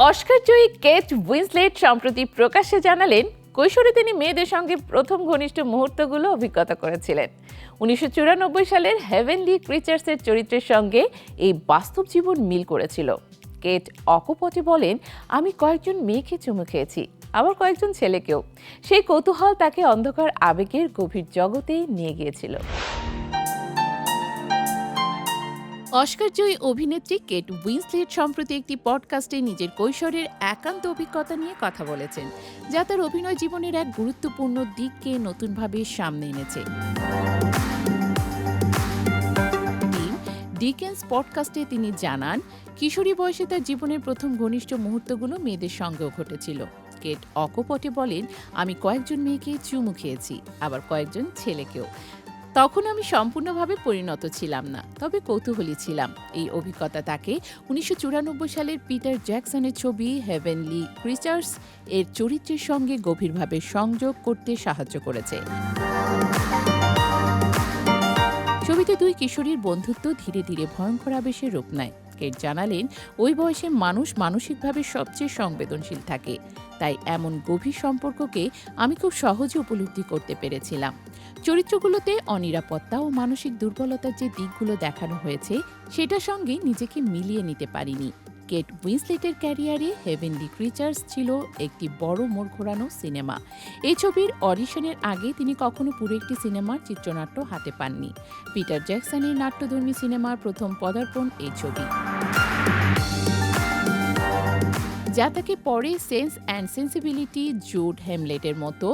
Oscar জয়ী Kate Winslet সম্প্রতি প্রকাশ্যে জানালেন কৈশোরে তিনি মেয়েদের সঙ্গে প্রথম ঘনিষ্ঠ মুহূর্তগুলো অভিজ্ঞতা করেছিলেন। 1994 সালের হেভেনলি ক্রিচার্সের চরিত্রের সঙ্গে এই বাস্তব জীবন মিল করেছিল। কেট অকপটে বলেন, আমি কয়েকজন মেয়েকে চুমু খেয়েছি, আবার কয়েকজন ছেলেকেও। সেই কৌতূহল তাকে অন্ধকার আবেগের গভীর জগতেই নিয়ে গিয়েছিল। অস্কার জয়ী অভিনেত্রী কেট উইন্সলেট সম্প্রতি একটি পডকাস্টে নিজের কৈশোরের একান্ত অভিজ্ঞতা নিয়ে কথা বলেছেন, যা তার অভিনয় জীবনের এক গুরুত্বপূর্ণ দিককে নতুনভাবে সামনে এনেছে। ডিকেন্স পডকাস্টে তিনি জানান, কিশোরী বয়সে তার জীবনের প্রথম ঘনিষ্ঠ মুহূর্তগুলো মেয়েদের সঙ্গেও ঘটেছিল। কেট অকপটে বলেন, আমি কয়েকজন মেয়েকে চুমু খেয়েছি, আবার কয়েকজন ছেলেকেও। তখন আমি সম্পূর্ণভাবে পরিণত ছিলাম না, তবে কৌতূহলী ছিলাম। এই অভিজ্ঞতা তাকে 1994 সালের পিটার জ্যাকসনের ছবি হেভেনলি ক্রিচার্স এর চরিত্রের সঙ্গে গভীরভাবে সংযোগ করতে সাহায্য করেছে। ছবিতে দুই কিশোরীর বন্ধুত্ব ধীরে ধীরে ভয়ঙ্কর আবেশের রূপ নেয়। কেট জানালেন, ওই বয়সে মানুষ মানসিকভাবে সবচেয়ে সংবেদনশীল থাকে, তাই এমন গভীর সম্পর্ককে আমি খুব সহজে উপলব্ধি করতে পেরেছিলাম। চরিত্রগুলোতে অনিরাপত্তা ও মানসিক দুর্বলতার যে দিকগুলো দেখানো হয়েছে, সেটার সঙ্গে নিজেকে মিলিয়ে নিতে পারিনি। কেট উইন্সলেটের ক্যারিয়ারে হেভেনলি ক্রিচার্স ছিল একটি বড় মোড় ঘোরানো সিনেমা। এই ছবির অডিশনের আগে তিনি কখনো পুরো একটি সিনেমার চিত্রনাট্য হাতে পাননি। পিটার জ্যাকসনের নাট্যধর্মী সিনেমার প্রথম পদার্পণ এই ছবি, যা তাকে পরে সেন্স অ্যান্ড সেন্সিবিলিটি, জুড হ্যামলেটের মতো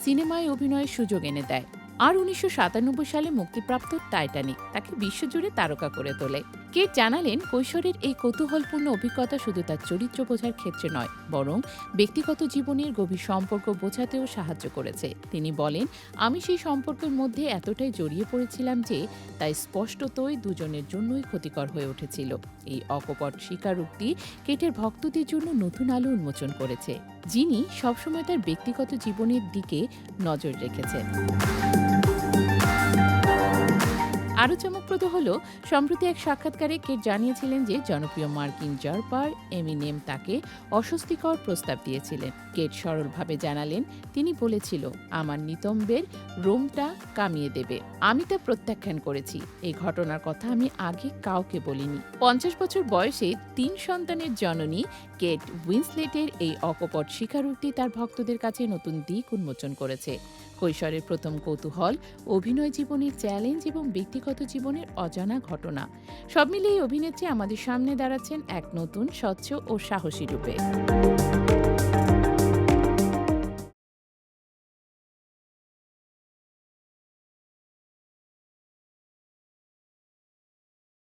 সিনেমায় অভিনয়ের সুযোগ এনে দেয়। আর 1997 সালে মুক্তিপ্রাপ্ত টাইটানিক তাকে বিশ্বজুড়ে তারকা করে তোলে। কেট জানালেন, কৈশোরের এই কৌতূহলপূর্ণ অভিজ্ঞতা শুধু তার চরিত্র বোঝার ক্ষেত্রে নয়, বরং ব্যক্তিগত জীবনের গভীর সম্পর্ক বোঝাতেও সাহায্য করেছে। তিনি বলেন, আমি সেই সম্পর্কের মধ্যে এতটাই জড়িয়ে পড়েছিলাম যে তাই স্পষ্টতই দুজনের জন্যই ক্ষতিকর হয়ে উঠেছিল। এই অকপট স্বীকারোক্তি কেটের ভক্তদের জন্য নতুন আলো উন্মোচন করেছে, যিনি সবসময় তার ব্যক্তিগত জীবনের দিকে নজর রেখেছেন। আরও চমকপ্রদ হল, সম্প্রতি এক সাক্ষাৎকারে কেট জানিয়েছিলেন যে জনপ্রিয় মার্কিন র্যাপার এমিনেম তাকে অস্বস্তিকর প্রস্তাব দিয়েছিলেন। কেট সরলভাবে জানালেন, তিনি বলেছিল, আমার নিতম্বের রোমটা কামিয়ে দেবে। আমি তা প্রত্যাখ্যান করেছি। এই ঘটনার কথা আমি আগে কাউকে বলিনি। 50 বছর বয়সে 3 সন্তানের জননী কেট উইন্সলেটের এই অকপট স্বীকারোক্তি তার ভক্তদের কাছে নতুন দিক উন্মোচন করেছে। কৈশোরের প্রথম কৌতূহল, অভিনয় জীবনের চ্যালেঞ্জ এবং ব্যক্তিগত জীবনের অজানা ঘটনা, সব মিলিয়ে অভিনেত্রী আমাদের সামনে দাঁড়াচ্ছেন এক নতুন, স্বচ্ছ ও সাহসী রূপে।